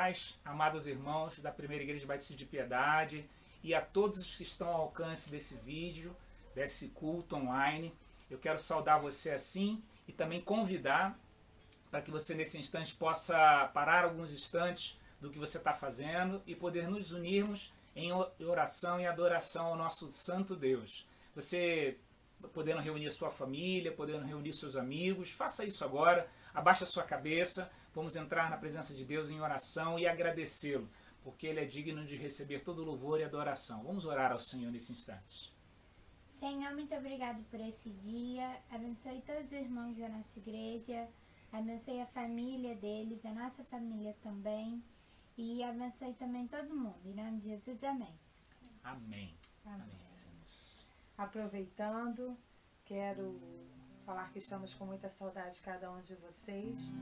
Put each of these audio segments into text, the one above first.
paz, amados irmãos da Primeira Igreja Batista de Piedade e a todos que estão ao alcance desse vídeo, desse culto online. Eu quero saudar você assim e também convidar para que você nesse instante possa parar alguns instantes do que você está fazendo e poder nos unirmos em oração e adoração ao nosso Santo Deus. Você podendo reunir a sua família, podendo reunir seus amigos, faça isso agora, abaixa a sua cabeça, vamos entrar na presença de Deus em oração e agradecê-lo, porque Ele é digno de receber todo louvor e adoração. Vamos orar ao Senhor nesse instante. Senhor, muito obrigado por esse dia, abençoe todos os irmãos da nossa igreja, abençoe a família deles, a nossa família também, e abençoe também todo mundo, em nome de Jesus, amém. Amém. Amém. Aproveitando, quero falar que estamos com muita saudade de cada um de vocês,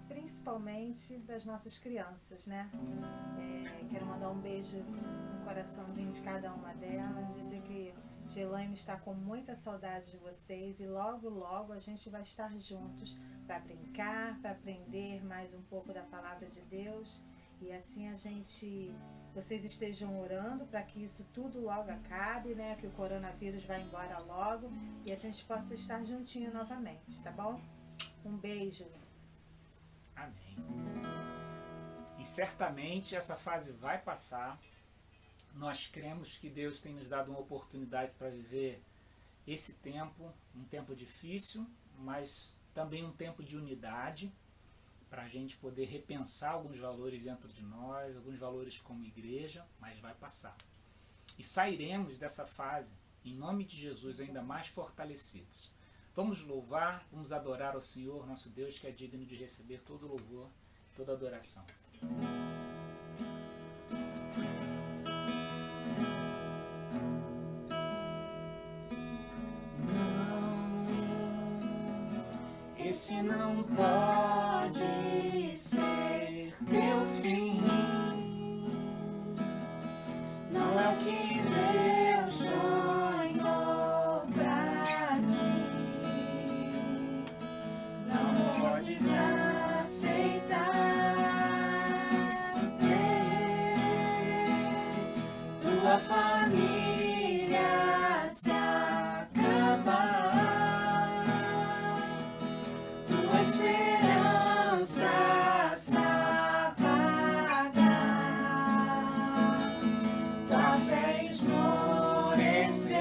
principalmente das nossas crianças, né? Quero mandar um beijo no coraçãozinho de cada uma delas, dizer que Gelaine está com muita saudade de vocês e logo, logo a gente vai estar juntos para brincar, para aprender mais um pouco da palavra de Deus e assim vocês estejam orando para que isso tudo logo acabe, né? Que o coronavírus vá embora logo e a gente possa estar juntinho novamente, tá bom? Um beijo. Amém. E certamente essa fase vai passar. Nós cremos que Deus tem nos dado uma oportunidade para viver esse tempo, um tempo difícil, mas também um tempo de unidade, para a gente poder repensar alguns valores dentro de nós, alguns valores como igreja, mas vai passar. E sairemos dessa fase, em nome de Jesus, ainda mais fortalecidos. Vamos louvar, vamos adorar ao Senhor, nosso Deus, que é digno de receber todo louvor, toda adoração. Esse não pode ser teu fim, não é o que Deus sonhou pra ti, não podes aceitar ver tua família se acabar. Tua esperança se apagar, tua fé esmorecer.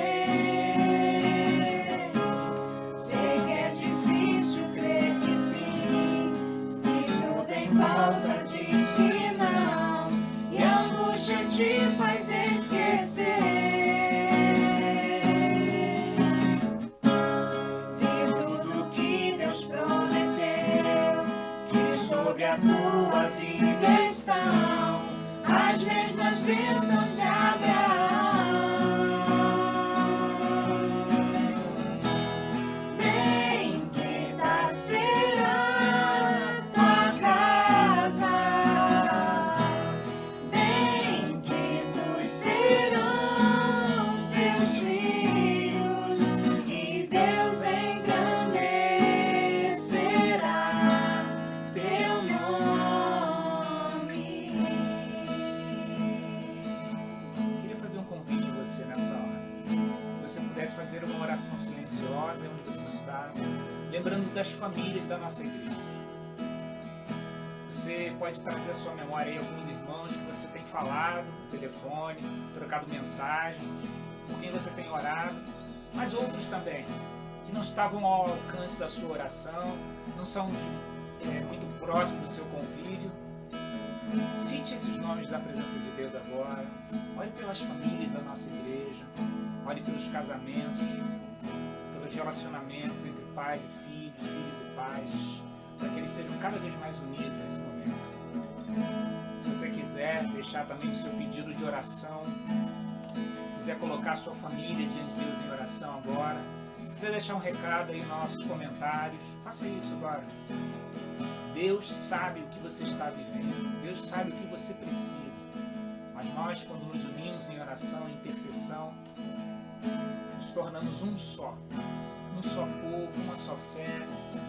Sei que é difícil crer que sim, se tudo em volta diz que não, e a angústia te faz esquecer. Sobre a tua vida estão as mesmas bênçãos de Abraão. Bendita será tua casa, benditos serão os teus filhos, e Deus engrandecerá teu nome. Queria fazer um convite a você nessa hora. Que você pudesse fazer uma oração silenciosa onde você está, lembrando das famílias da nossa igreja. Você pode trazer à sua memória aí alguns irmãos que você tem falado no telefone, trocado mensagem, por quem você tem orado, mas outros também, que não estavam ao alcance da sua oração, não são muito próximo do seu convívio. Cite esses nomes da presença de Deus agora. Olhe pelas famílias da nossa igreja. Olhe pelos casamentos, pelos relacionamentos entre pais e filhos, filhos e pais, para que eles estejam cada vez mais unidos nesse momento. Se você quiser deixar também o seu pedido de oração, quiser colocar a sua família diante de Deus em oração agora, se quiser deixar um recado aí nos nossos comentários, faça isso agora. Deus sabe o que você está vivendo, Deus sabe o que você precisa. Mas nós, quando nos unimos em oração, em intercessão, nos tornamos um só povo, uma só fé,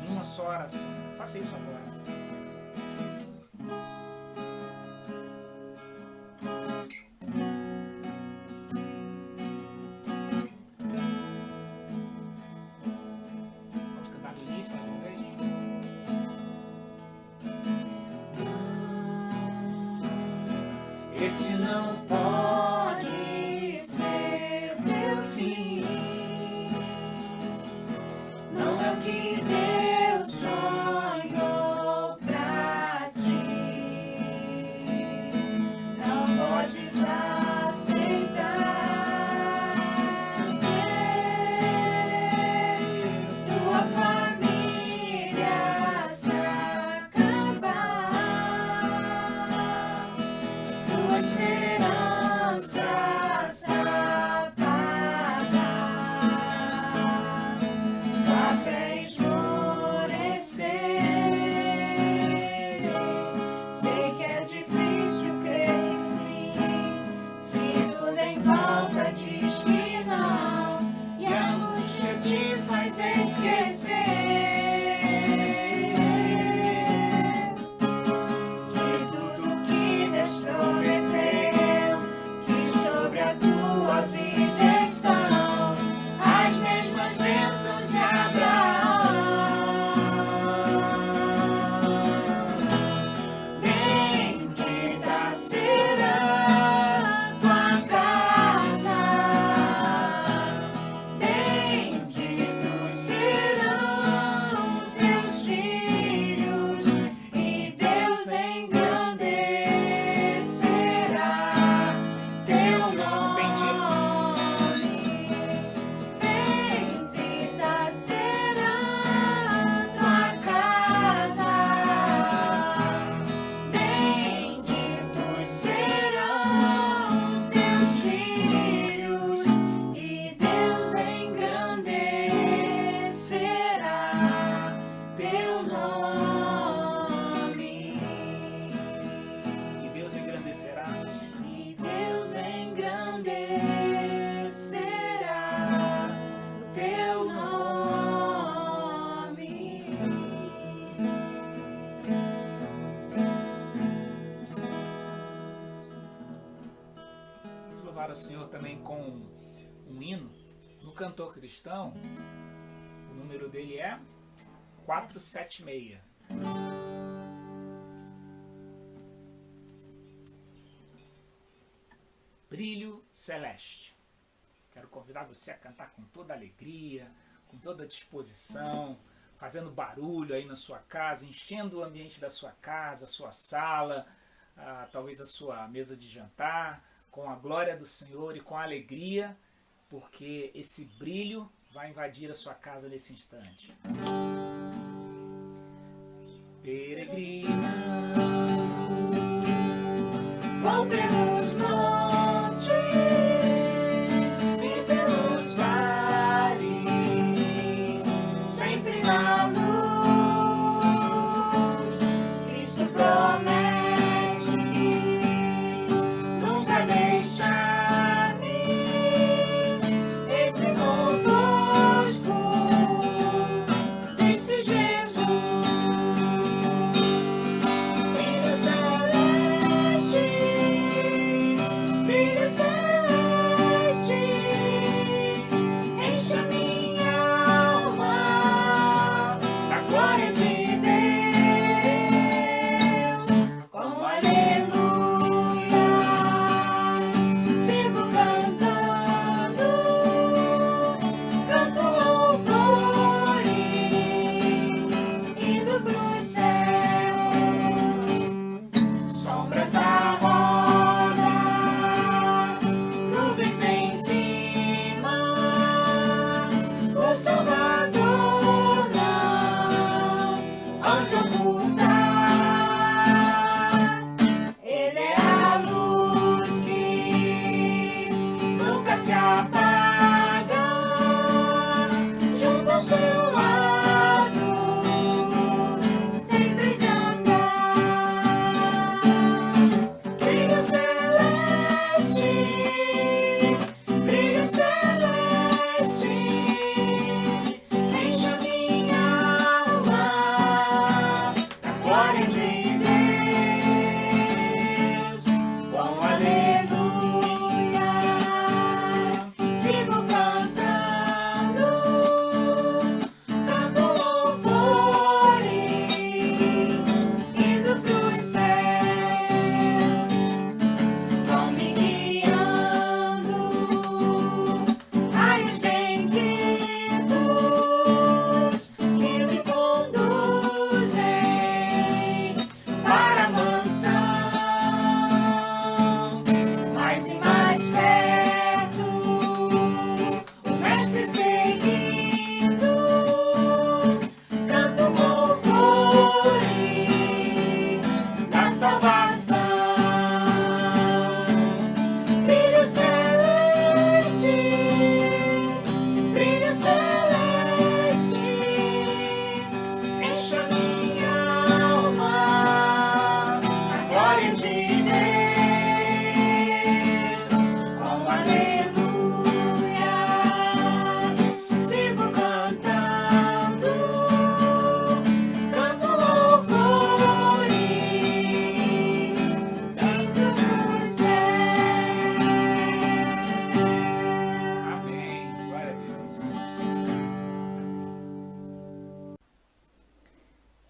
uma só oração. Faça isso agora. esse não pode ser teu fim. Não é o que Deus sonhou pra ti. Não podes aceitar ver tua família se acabar, tua esperança se apagar, tua fé esmorecer. Sei que é difícil crer que sim, se tudo em volta diz que não, e a angústia te faz esquecer de tudo que Deus prometeu, que sobre a tua vida estão as mesmas bênçãos de Abraão. Bendita será tua casa, benditos serão os teus filhos, e Deus engrandecerá teu nome. Bendita será tua casa, benditos serão os teus filhos, e Deus engrandecerá teu nome. E Deus engrandecerá. E Deus engrandecerá o teu nome. Vamos louvar o Senhor também com um hino. No Cantor Cristão, o número dele é 476. Brilho Celeste. Quero convidar você a cantar com toda alegria, com toda disposição, fazendo barulho aí na sua casa, enchendo o ambiente da sua casa, a sua sala, talvez a sua mesa de jantar, com a glória do Senhor e com a alegria, porque esse brilho vai invadir a sua casa nesse instante. Peregrinando, vou pelos montes e pelos vales, sempre na luz. Cristo promete nunca deixar-me. Eis-me convosco, disse Jesus. Brilho celeste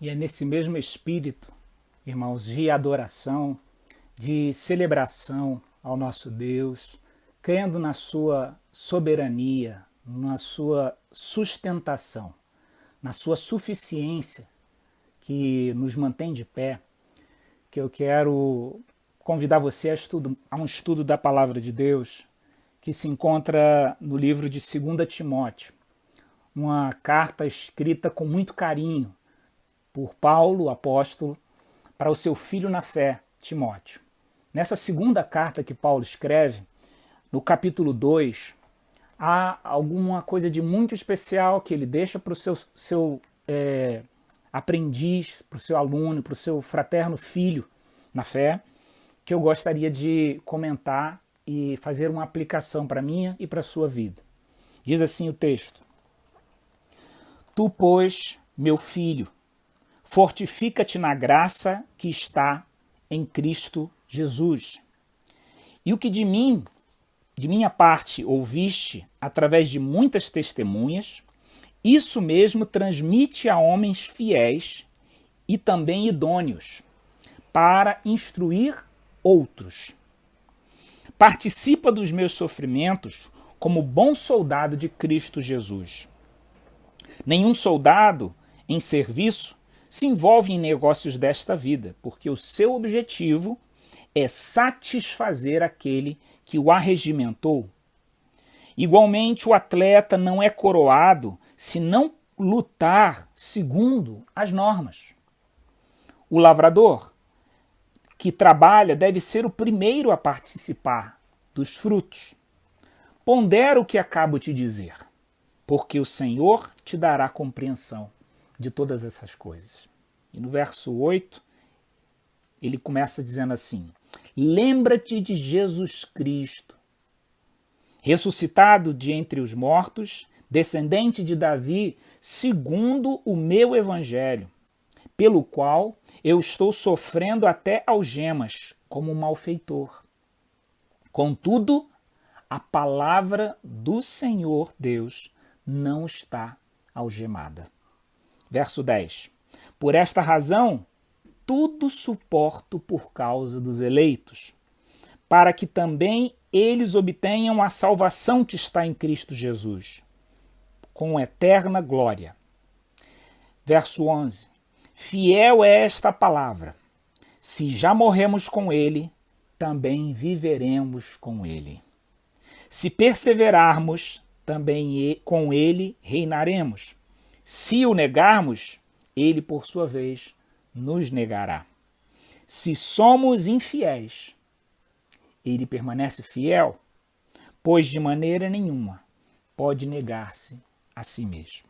E é nesse mesmo espírito, irmãos, de adoração, de celebração ao nosso Deus, crendo na sua soberania, na sua sustentação, na sua suficiência que nos mantém de pé, que eu quero convidar você a um estudo da Palavra de Deus que se encontra no livro de 2 Timóteo, uma carta escrita com muito carinho por Paulo, o apóstolo, para o seu filho na fé, Timóteo. Nessa segunda carta que Paulo escreve, no capítulo 2, há alguma coisa de muito especial que ele deixa para o seu aprendiz, para o seu aluno, para o seu fraterno filho na fé, que eu gostaria de comentar e fazer uma aplicação para a minha e para a sua vida. Diz assim o texto: Tu, pois, meu filho, fortifica-te na graça que está em Cristo Jesus. E o que de minha parte, ouviste através de muitas testemunhas, isso mesmo transmite a homens fiéis e também idôneos, para instruir outros. Participa dos meus sofrimentos como bom soldado de Cristo Jesus. Nenhum soldado em serviço se envolve em negócios desta vida, porque o seu objetivo é satisfazer aquele que o arregimentou. Igualmente, o atleta não é coroado se não lutar segundo as normas. O lavrador que trabalha deve ser o primeiro a participar dos frutos. Pondera o que acabo de dizer, porque o Senhor te dará compreensão de todas essas coisas. E no verso 8, ele começa dizendo assim: Lembra-te de Jesus Cristo, ressuscitado de entre os mortos, descendente de Davi, segundo o meu evangelho, pelo qual eu estou sofrendo até algemas, como um malfeitor. Contudo, a palavra do Senhor Deus não está algemada. Verso 10. Por esta razão, tudo suporto por causa dos eleitos, para que também eles obtenham a salvação que está em Cristo Jesus, com eterna glória. Verso 11. Fiel é esta palavra. Se já morremos com ele, também viveremos com ele. Se perseverarmos, também com ele reinaremos. Se o negarmos, ele, por sua vez, nos negará. Se somos infiéis, ele permanece fiel, pois de maneira nenhuma pode negar-se a si mesmo.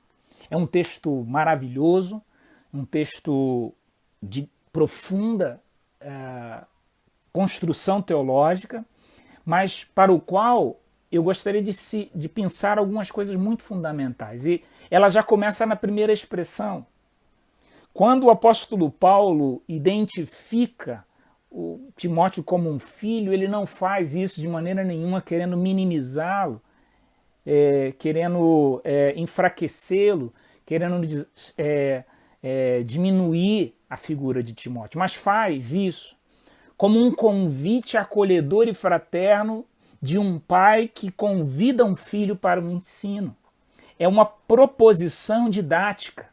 É um texto maravilhoso, um texto de profunda construção teológica, mas para o qual eu gostaria de pensar algumas coisas muito fundamentais. E ela já começa na primeira expressão. Quando o apóstolo Paulo identifica o Timóteo como um filho, ele não faz isso de maneira nenhuma querendo minimizá-lo, querendo enfraquecê-lo, querendo diminuir a figura de Timóteo, mas faz isso como um convite acolhedor e fraterno de um pai que convida um filho para o ensino. É uma proposição didática,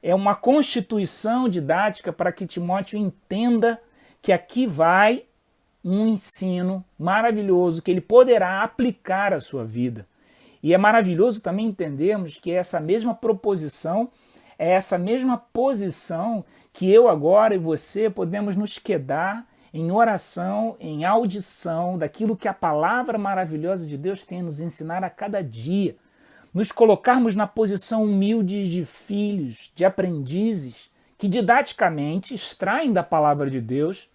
é uma constituição didática para que Timóteo entenda que aqui vai um ensino maravilhoso que ele poderá aplicar à sua vida. E é maravilhoso também entendermos que essa mesma proposição é essa mesma posição que eu agora e você podemos nos quedar em oração, em audição daquilo que a palavra maravilhosa de Deus tem a nos ensinar a cada dia. Nos colocarmos na posição humilde de filhos, de aprendizes, que didaticamente extraem da palavra de Deus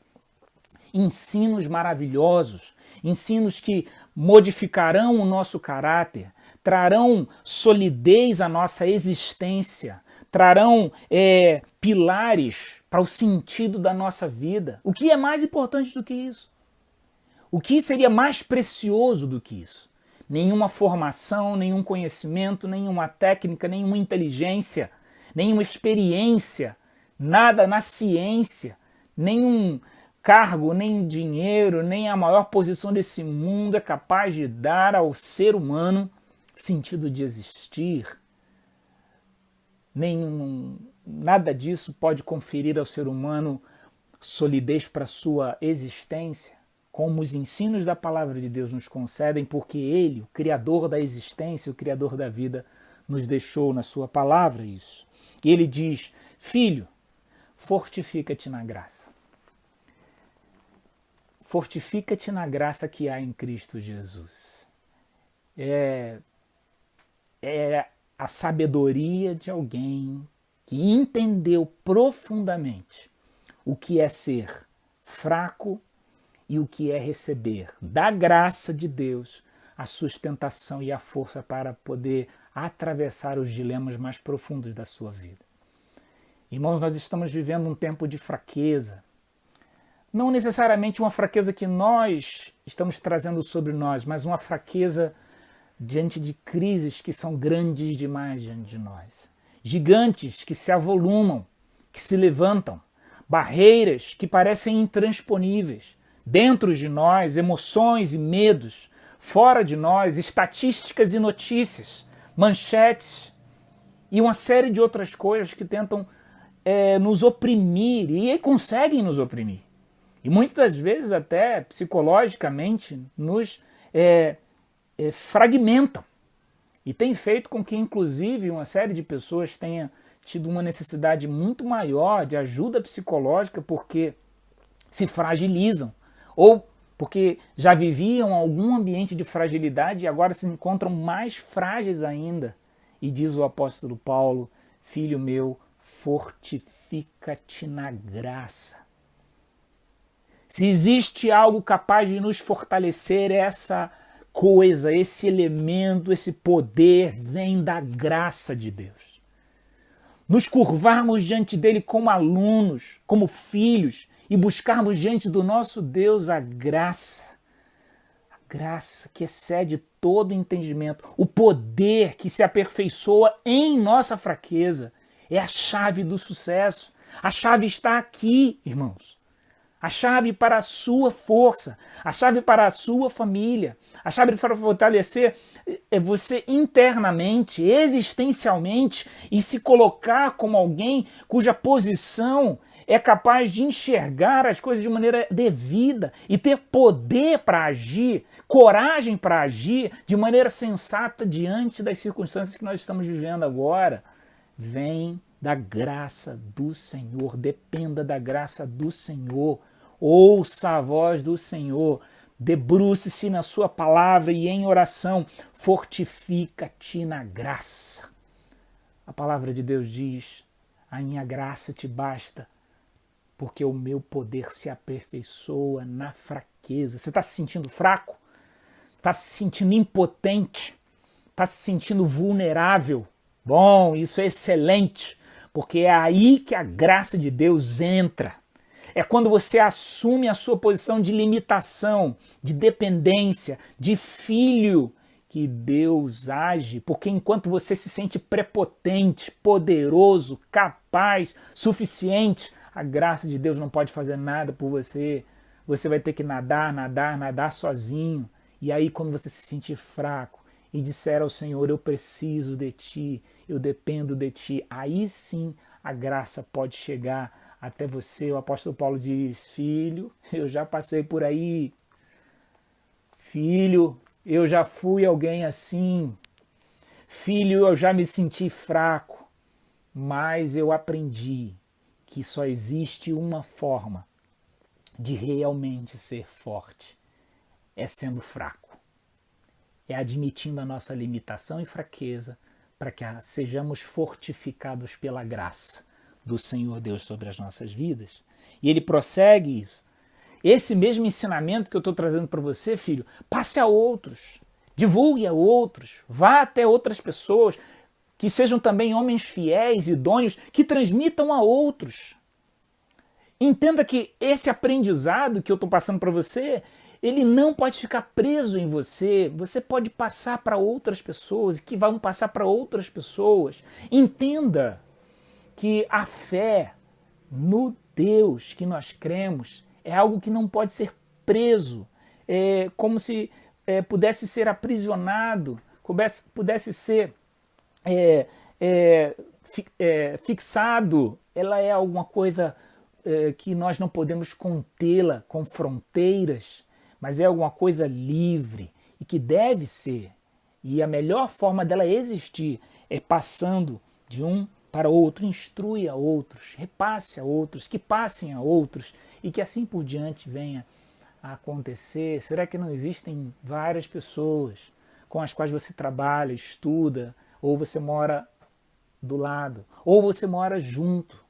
ensinos maravilhosos, ensinos que modificarão o nosso caráter, trarão solidez à nossa existência, trarão pilares para o sentido da nossa vida. O que é mais importante do que isso? O que seria mais precioso do que isso? Nenhuma formação, nenhum conhecimento, nenhuma técnica, nenhuma inteligência, nenhuma experiência Nada na ciência, nenhum cargo, nem dinheiro, nem a maior posição desse mundo é capaz de dar ao ser humano sentido de existir. Nada disso pode conferir ao ser humano solidez para sua existência, como os ensinos da palavra de Deus nos concedem, porque Ele, o Criador da existência, o Criador da vida, nos deixou na sua palavra isso. E Ele diz: filho, fortifica-te na graça. Fortifica-te na graça que há em Cristo Jesus. É a sabedoria de alguém que entendeu profundamente o que é ser fraco e o que é receber da graça de Deus a sustentação e a força para poder atravessar os dilemas mais profundos da sua vida. Irmãos, nós estamos vivendo um tempo de fraqueza. Não necessariamente uma fraqueza que nós estamos trazendo sobre nós, mas uma fraqueza diante de crises que são grandes demais diante de nós. Gigantes que se avolumam, que se levantam. Barreiras que parecem intransponíveis. Dentro de nós, emoções e medos. Fora de nós, estatísticas e notícias. Manchetes e uma série de outras coisas que tentam nos oprimir e conseguem nos oprimir. E muitas das vezes até psicologicamente nos fragmentam. E tem feito com que inclusive uma série de pessoas tenha tido uma necessidade muito maior de ajuda psicológica porque se fragilizam ou porque já viviam algum ambiente de fragilidade e agora se encontram mais frágeis ainda. E diz o apóstolo Paulo: filho meu, fortifica-te na graça. Se existe algo capaz de nos fortalecer, essa coisa, esse elemento, esse poder vem da graça de Deus. Nos curvarmos diante dele como alunos, como filhos, e buscarmos diante do nosso Deus a graça que excede todo entendimento, o poder que se aperfeiçoa em nossa fraqueza, é a chave do sucesso. A chave está aqui, irmãos. A chave para a sua força, a chave para a sua família, a chave para fortalecer você internamente, existencialmente, e se colocar como alguém cuja posição é capaz de enxergar as coisas de maneira devida e ter poder para agir, coragem para agir de maneira sensata diante das circunstâncias que nós estamos vivendo agora. Vem da graça do Senhor, dependa da graça do Senhor. Ouça a voz do Senhor, debruce-se na sua palavra e em oração, fortifica-te na graça. A palavra de Deus diz: a minha graça te basta, porque o meu poder se aperfeiçoa na fraqueza. Você está se sentindo fraco? Está se sentindo impotente? Está se sentindo vulnerável? Bom, isso é excelente, porque é aí que a graça de Deus entra. É quando você assume a sua posição de limitação, de dependência, de filho, que Deus age. Porque enquanto você se sente prepotente, poderoso, capaz, suficiente, a graça de Deus não pode fazer nada por você. Você vai ter que nadar sozinho. E aí quando você se sentir fraco e disser ao Senhor: eu preciso de Ti, eu dependo de Ti, aí sim a graça pode chegar até você. O apóstolo Paulo diz: filho, eu já passei por aí. Filho, eu já fui alguém assim. Filho, eu já me senti fraco. Mas eu aprendi que só existe uma forma de realmente ser forte. É sendo fraco. É admitindo a nossa limitação e fraqueza para que sejamos fortificados pela graça do Senhor Deus sobre as nossas vidas. E ele prossegue isso. Esse mesmo ensinamento que eu estou trazendo para você, filho, passe a outros, divulgue a outros, vá até outras pessoas, que sejam também homens fiéis, idôneos, que transmitam a outros. Entenda que esse aprendizado que eu estou passando para você, ele não pode ficar preso em você. Você pode passar para outras pessoas, que vão passar para outras pessoas. Entenda que a fé no Deus que nós cremos é algo que não pode ser preso, é como se pudesse ser aprisionado, pudesse ser fixado. Ela é alguma coisa que nós não podemos contê-la com fronteiras, mas é alguma coisa livre e que deve ser. E a melhor forma dela existir é passando de um para outro, instrui a outros, repasse a outros, que passem a outros e que assim por diante venha a acontecer. Será que não existem várias pessoas com as quais você trabalha, estuda, ou você mora do lado, ou você mora junto?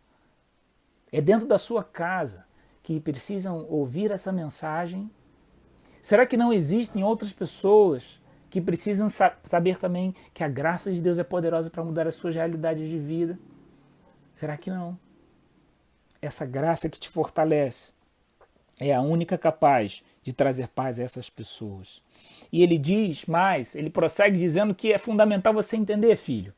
É dentro da sua casa que precisam ouvir essa mensagem? Será que não existem outras pessoas que precisam saber também que a graça de Deus é poderosa para mudar as suas realidades de vida? Será que não? Essa graça que te fortalece é a única capaz de trazer paz a essas pessoas. E ele diz mais, ele prossegue dizendo que é fundamental você entender, filho.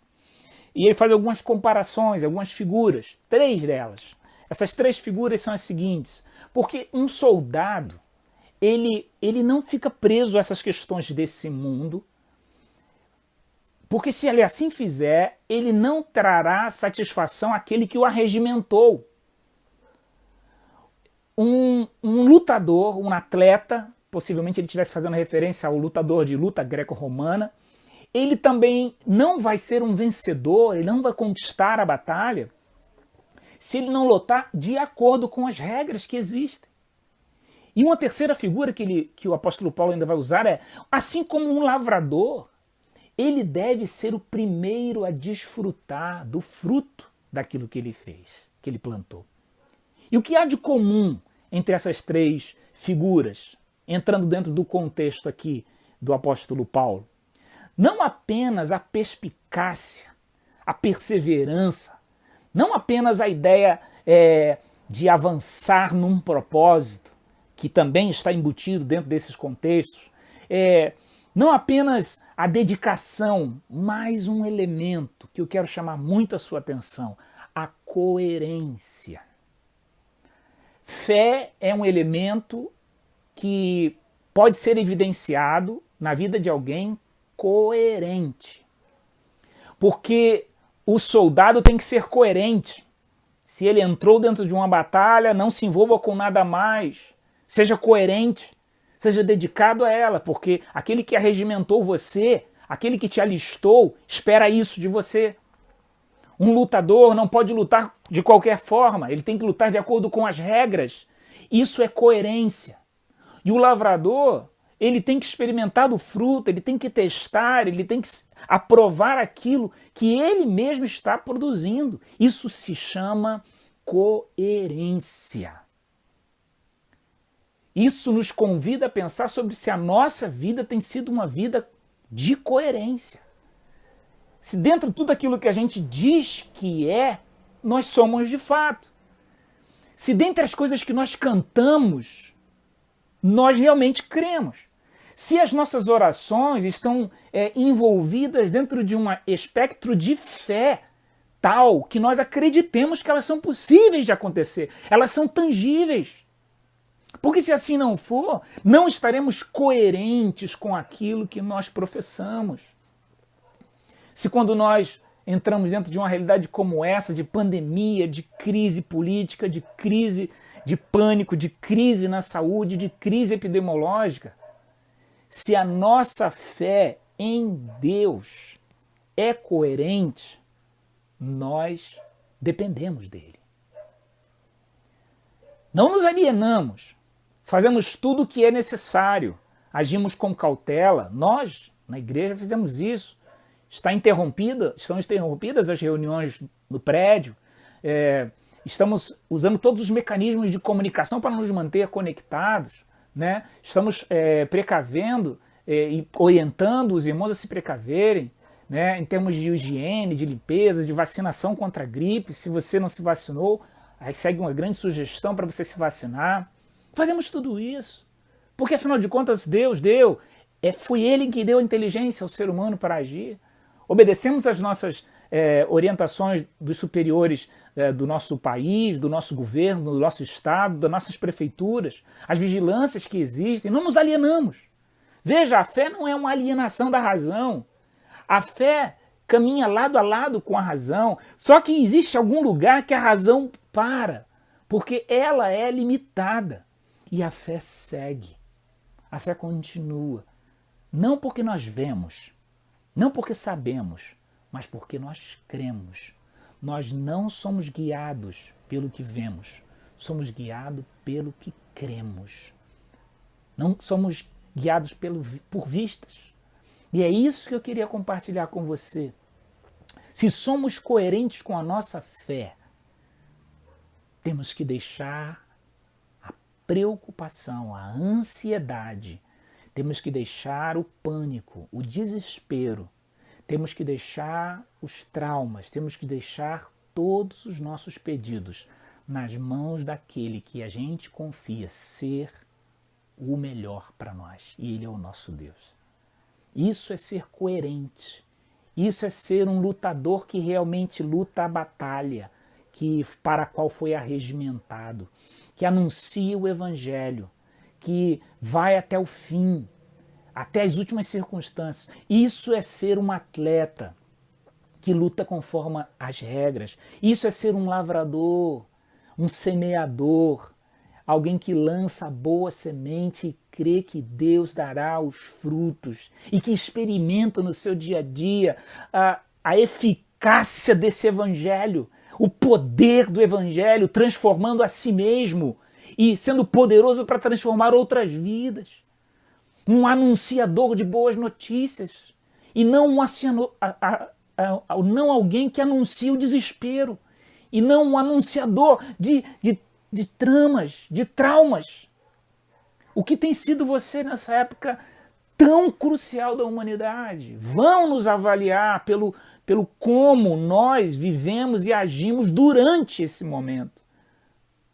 E ele faz algumas comparações, algumas figuras, 3 delas. Essas 3 figuras são as seguintes. Porque um soldado, ele não fica preso a essas questões desse mundo, porque se ele assim fizer, ele não trará satisfação àquele que o arregimentou. Um lutador, um atleta, possivelmente ele estivesse fazendo referência ao lutador de luta greco-romana, ele também não vai ser um vencedor, ele não vai conquistar a batalha, se ele não lutar de acordo com as regras que existem. E uma terceira figura que o apóstolo Paulo ainda vai usar é, assim como um lavrador, ele deve ser o primeiro a desfrutar do fruto daquilo que ele fez, que ele plantou. E o que há de comum entre essas 3 figuras, entrando dentro do contexto aqui do apóstolo Paulo? Não apenas a perspicácia, a perseverança, não apenas a ideia de avançar num propósito, que também está embutido dentro desses contextos, não apenas a dedicação, mas um elemento que eu quero chamar muito a sua atenção, a coerência. Fé é um elemento que pode ser evidenciado na vida de alguém coerente. Porque o soldado tem que ser coerente. Se ele entrou dentro de uma batalha, não se envolva com nada mais. Seja coerente, seja dedicado a ela, porque aquele que arregimentou você, aquele que te alistou, espera isso de você. Um lutador não pode lutar de qualquer forma, ele tem que lutar de acordo com as regras. Isso é coerência. E o lavrador, ele tem que experimentar do fruto, ele tem que testar, ele tem que aprovar aquilo que ele mesmo está produzindo. Isso se chama coerência. Isso nos convida a pensar sobre se a nossa vida tem sido uma vida de coerência. Se dentro de tudo aquilo que a gente diz que é, nós somos de fato. Se dentre as coisas que nós cantamos, nós realmente cremos. Se as nossas orações estão envolvidas dentro de um espectro de fé tal que nós acreditemos que elas são possíveis de acontecer, elas são tangíveis. Porque se assim não for, não estaremos coerentes com aquilo que nós professamos. Se quando nós entramos dentro de uma realidade como essa, de pandemia, de crise política, de crise de pânico, de crise na saúde, de crise epidemiológica, se a nossa fé em Deus é coerente, nós dependemos dele. Não nos alienamos, fazemos tudo o que é necessário, agimos com cautela. Nós, na igreja, fizemos isso. Estão interrompidas as reuniões no prédio, estamos usando todos os mecanismos de comunicação para nos manter conectados, né? Estamos precavendo e orientando os irmãos a se precaverem, né? Em termos de higiene, de limpeza, de vacinação contra a gripe. Se você não se vacinou, aí segue uma grande sugestão para você se vacinar. Fazemos tudo isso, porque afinal de contas Deus deu, foi Ele que deu a inteligência ao ser humano para agir. Obedecemos às nossas orientações dos superiores do nosso país, do nosso governo, do nosso estado, das nossas prefeituras, as vigilâncias que existem, não nos alienamos. Veja, a fé não é uma alienação da razão. A fé caminha lado a lado com a razão, só que existe algum lugar que a razão para, porque ela é limitada. E a fé segue, a fé continua. Não porque nós vemos, não porque sabemos, mas porque nós cremos. Nós não somos guiados pelo que vemos, somos guiados pelo que cremos. Não somos guiados por vistas. E é isso que eu queria compartilhar com você. Se somos coerentes com a nossa fé, temos que deixar a preocupação, a ansiedade, temos que deixar o pânico, o desespero, temos que deixar os traumas, temos que deixar todos os nossos pedidos nas mãos daquele que a gente confia ser o melhor para nós. E Ele é o nosso Deus. Isso é ser coerente. Isso é ser um lutador que realmente luta a batalha para a qual foi arregimentado, que anuncia o Evangelho, que vai até o fim, até as últimas circunstâncias. Isso é ser um atleta que luta conforme as regras. Isso é ser um lavrador, um semeador, alguém que lança a boa semente e crê que Deus dará os frutos e que experimenta no seu dia a dia a eficácia desse Evangelho, o poder do Evangelho transformando a si mesmo e sendo poderoso para transformar outras vidas. Um anunciador de boas notícias e não não alguém que anuncia o desespero e não um anunciador de tramas, de traumas. O que tem sido você nessa época tão crucial da humanidade? Vão nos avaliar pelo como nós vivemos e agimos durante esse momento.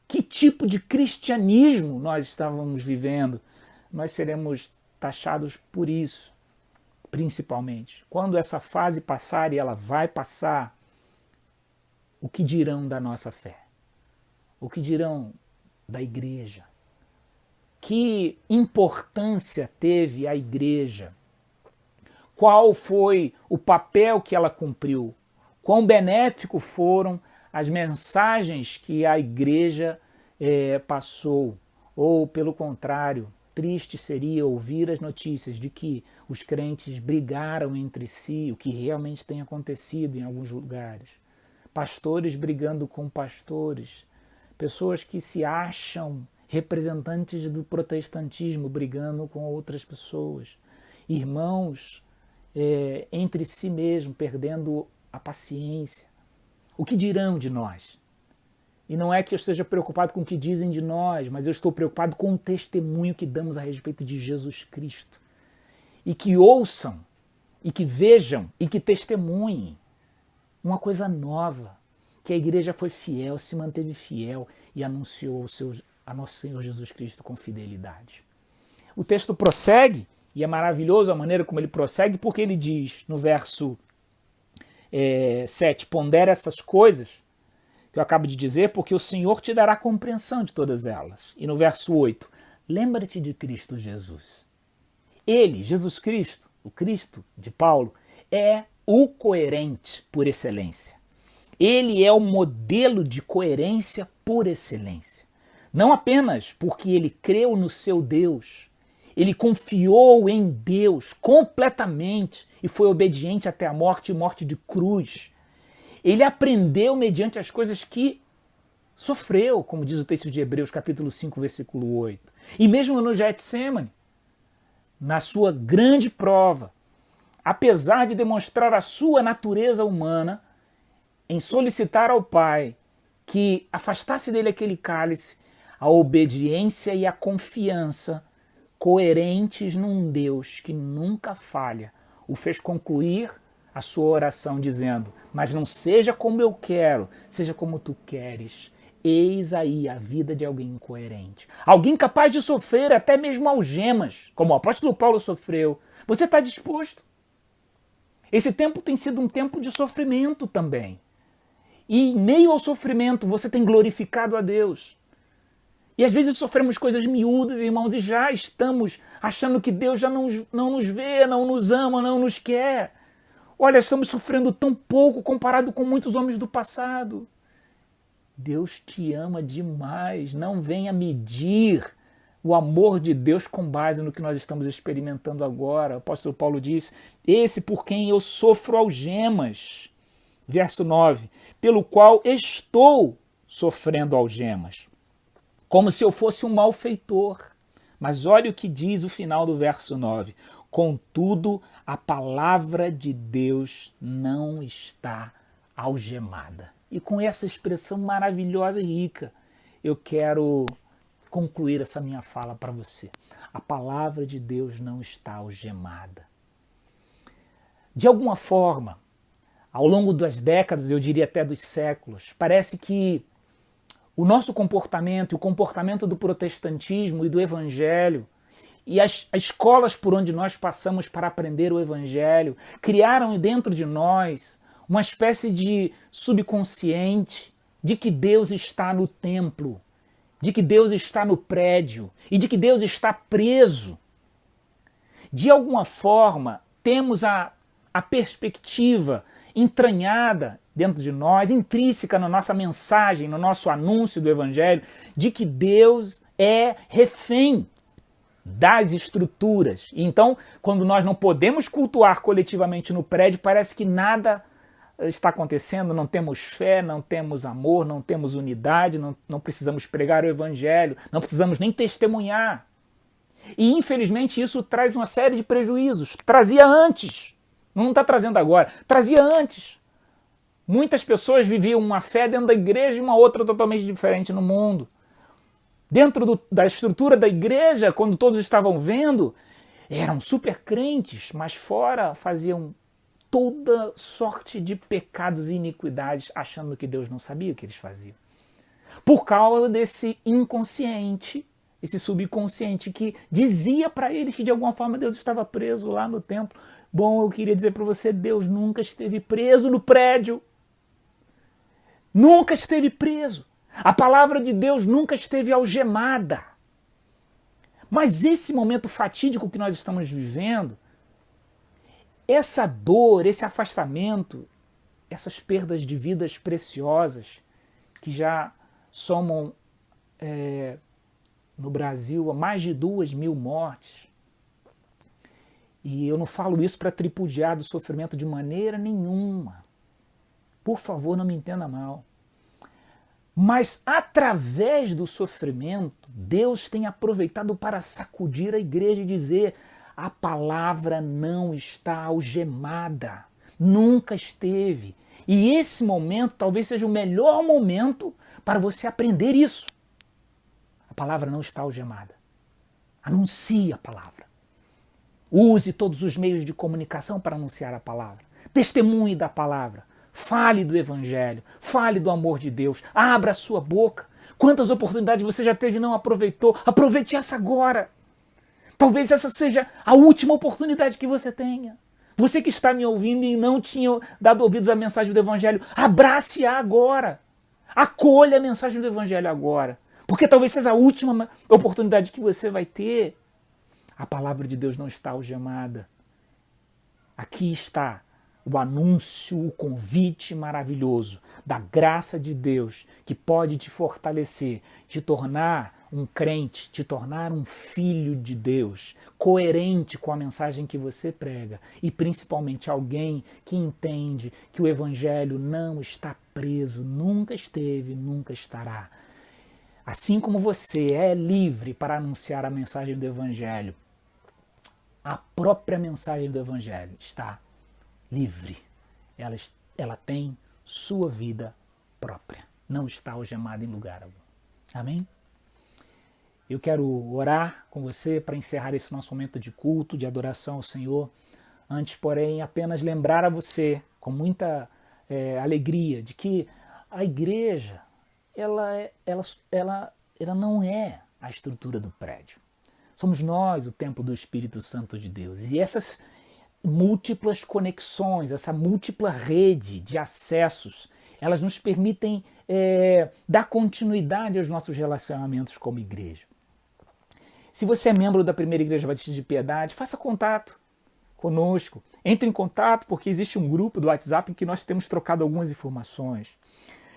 Que tipo de cristianismo nós estávamos vivendo? Nós seremos taxados por isso, principalmente. Quando essa fase passar, e ela vai passar, o que dirão da nossa fé? O que dirão da igreja? Que importância teve a igreja? Qual foi o papel que ela cumpriu? Quão benéfico foram as mensagens que a igreja passou? Ou, pelo contrário, triste seria ouvir as notícias de que os crentes brigaram entre si, o que realmente tem acontecido em alguns lugares. Pastores brigando com pastores, pessoas que se acham representantes do protestantismo brigando com outras pessoas, irmãos entre si mesmos perdendo a paciência. O que dirão de nós? E não é que eu esteja preocupado com o que dizem de nós, mas eu estou preocupado com o testemunho que damos a respeito de Jesus Cristo. E que ouçam, e que vejam, e que testemunhem uma coisa nova, que a igreja foi fiel, se manteve fiel e anunciou a nosso Senhor Jesus Cristo com fidelidade. O texto prossegue, e é maravilhoso a maneira como ele prossegue, porque ele diz no verso 7, pondera essas coisas, que eu acabo de dizer, porque o Senhor te dará compreensão de todas elas. E no verso 8, lembra-te de Cristo Jesus. Ele, Jesus Cristo, o Cristo de Paulo, é o coerente por excelência. Ele é o modelo de coerência por excelência. Não apenas porque ele creu no seu Deus, ele confiou em Deus completamente e foi obediente até a morte e morte de cruz. Ele aprendeu mediante as coisas que sofreu, como diz o texto de Hebreus, capítulo 5, versículo 8. E mesmo no Getsemane, na sua grande prova, apesar de demonstrar a sua natureza humana, em solicitar ao Pai que afastasse dele aquele cálice, a obediência e a confiança coerentes num Deus que nunca falha, o fez concluir a sua oração dizendo, mas não seja como eu quero, seja como tu queres. Eis aí a vida de alguém incoerente. Alguém capaz de sofrer até mesmo algemas, como o apóstolo Paulo sofreu. Você está disposto? Esse tempo tem sido um tempo de sofrimento também. E em meio ao sofrimento você tem glorificado a Deus. E às vezes sofremos coisas miúdas, irmãos, e já estamos achando que Deus já não nos vê, não nos ama, não nos quer. Olha, estamos sofrendo tão pouco comparado com muitos homens do passado. Deus te ama demais. Não venha medir o amor de Deus com base no que nós estamos experimentando agora. O apóstolo Paulo diz, esse por quem eu sofro algemas. Verso 9, pelo qual estou sofrendo algemas, como se eu fosse um malfeitor. Mas olha o que diz o final do verso 9. Contudo, a palavra de Deus não está algemada. E com essa expressão maravilhosa e rica, eu quero concluir essa minha fala para você. A palavra de Deus não está algemada. De alguma forma, ao longo das décadas, eu diria até dos séculos, parece que o nosso comportamento e o comportamento do protestantismo e do evangelho e as escolas por onde nós passamos para aprender o evangelho criaram dentro de nós uma espécie de subconsciente de que Deus está no templo, de que Deus está no prédio e de que Deus está preso. De alguma forma, temos a perspectiva entranhada dentro de nós, intrínseca na nossa mensagem, no nosso anúncio do Evangelho, de que Deus é refém das estruturas. E então, quando nós não podemos cultuar coletivamente no prédio, parece que nada está acontecendo, não temos fé, não temos amor, não temos unidade, não precisamos pregar o Evangelho, não precisamos nem testemunhar. E infelizmente isso traz uma série de prejuízos. Trazia antes, não está trazendo agora, trazia antes. Muitas pessoas viviam uma fé dentro da igreja e uma outra totalmente diferente no mundo. Dentro da estrutura da igreja, quando todos estavam vendo, eram super crentes, mas fora faziam toda sorte de pecados e iniquidades, achando que Deus não sabia o que eles faziam. Por causa desse inconsciente, esse subconsciente que dizia para eles que de alguma forma Deus estava preso lá no templo. Bom, eu queria dizer para você, Deus nunca esteve preso no prédio. Nunca esteve preso. A palavra de Deus nunca esteve algemada. Mas esse momento fatídico que nós estamos vivendo, essa dor, esse afastamento, essas perdas de vidas preciosas, que já somam no Brasil mais de 2.000 mortes, e eu não falo isso para tripudiar do sofrimento de maneira nenhuma. Por favor, não me entenda mal. Mas através do sofrimento, Deus tem aproveitado para sacudir a igreja e dizer: a palavra não está algemada, nunca esteve. E esse momento talvez seja o melhor momento para você aprender isso. A palavra não está algemada. Anuncie a palavra. Use todos os meios de comunicação para anunciar a palavra. Testemunhe da palavra. Fale do Evangelho. Fale do amor de Deus. Abra a sua boca. Quantas oportunidades você já teve e não aproveitou? Aproveite essa agora. Talvez essa seja a última oportunidade que você tenha. Você que está me ouvindo e não tinha dado ouvidos à mensagem do Evangelho, abrace-a agora. Acolha a mensagem do Evangelho agora. Porque talvez seja a última oportunidade que você vai ter. A palavra de Deus não está algemada. Aqui está o anúncio, o convite maravilhoso da graça de Deus que pode te fortalecer, te tornar um crente, te tornar um filho de Deus, coerente com a mensagem que você prega e principalmente alguém que entende que o Evangelho não está preso, nunca esteve, nunca estará. Assim como você é livre para anunciar a mensagem do Evangelho, a própria mensagem do Evangelho está livre. Ela tem sua vida própria. Não está algemada em lugar algum. Amém? Eu quero orar com você para encerrar esse nosso momento de culto, de adoração ao Senhor. Antes, porém, apenas lembrar a você, com muita alegria, de que a igreja ela não é a estrutura do prédio. Somos nós o templo do Espírito Santo de Deus. E essas múltiplas conexões, essa múltipla rede de acessos, elas nos permitem dar continuidade aos nossos relacionamentos como igreja. Se você é membro da Primeira Igreja Batista de Piedade, faça contato conosco. Entre em contato, porque existe um grupo do WhatsApp em que nós temos trocado algumas informações.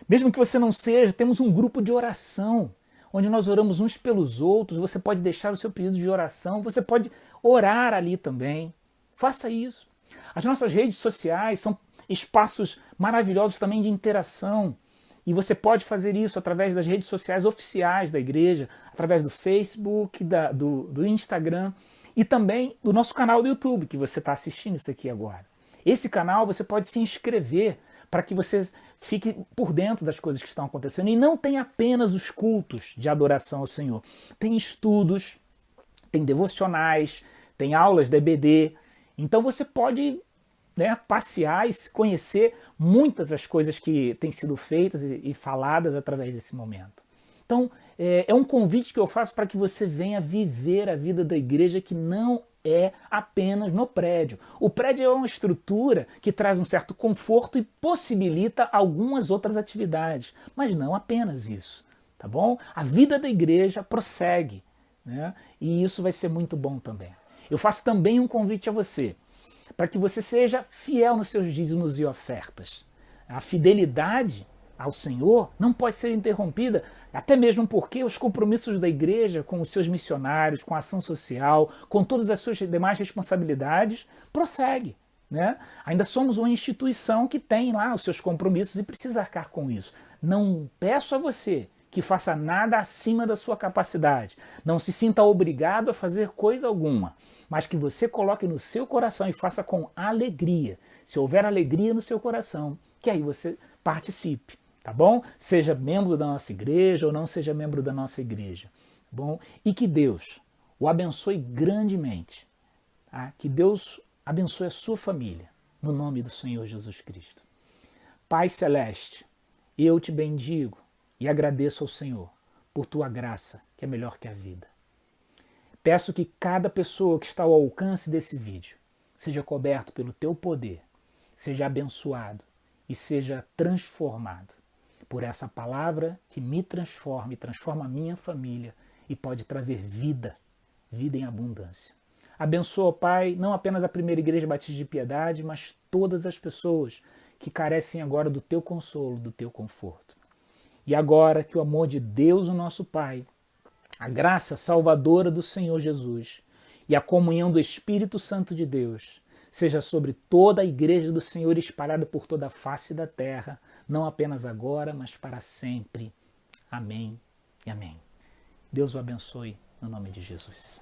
Mesmo que você não seja, temos um grupo de oração, onde nós oramos uns pelos outros. Você pode deixar o seu pedido de oração, você pode orar ali também. Faça isso. As nossas redes sociais são espaços maravilhosos também de interação. E você pode fazer isso através das redes sociais oficiais da igreja, através do Facebook, do Instagram e também do nosso canal do YouTube, que você está assistindo isso aqui agora. Esse canal você pode se inscrever para que você fique por dentro das coisas que estão acontecendo. E não tem apenas os cultos de adoração ao Senhor. Tem estudos, tem devocionais, tem aulas da EBD. Então você pode passear e conhecer muitas das coisas que têm sido feitas e faladas através desse momento. Então, é um convite que eu faço para que você venha viver a vida da igreja, que não é apenas no prédio. O prédio é uma estrutura que traz um certo conforto e possibilita algumas outras atividades, mas não apenas isso, tá bom? A vida da igreja prossegue, né? E isso vai ser muito bom também. Eu faço também um convite a você, para que você seja fiel nos seus dízimos e ofertas. A fidelidade ao Senhor não pode ser interrompida, até mesmo porque os compromissos da igreja com os seus missionários, com a ação social, com todas as suas demais responsabilidades, prossegue, né? Ainda somos uma instituição que tem lá os seus compromissos e precisa arcar com isso. Não peço a você que faça nada acima da sua capacidade. Não se sinta obrigado a fazer coisa alguma, mas que você coloque no seu coração e faça com alegria. Se houver alegria no seu coração, que aí você participe, tá bom? Seja membro da nossa igreja ou não seja membro da nossa igreja, tá bom? E que Deus o abençoe grandemente, tá? Que Deus abençoe a sua família, no nome do Senhor Jesus Cristo. Pai Celeste, eu te bendigo e agradeço ao Senhor por tua graça, que é melhor que a vida. Peço que cada pessoa que está ao alcance desse vídeo seja coberto pelo teu poder, seja abençoado e seja transformado por essa palavra que me transforma e transforma a minha família e pode trazer vida, vida em abundância. Abençoa, Pai, não apenas a Primeira Igreja Batista de Piedade, mas todas as pessoas que carecem agora do teu consolo, do teu conforto. E agora que o amor de Deus, o nosso Pai, a graça salvadora do Senhor Jesus e a comunhão do Espírito Santo de Deus seja sobre toda a igreja do Senhor espalhada por toda a face da terra, não apenas agora, mas para sempre. Amém e amém. Deus o abençoe no nome de Jesus.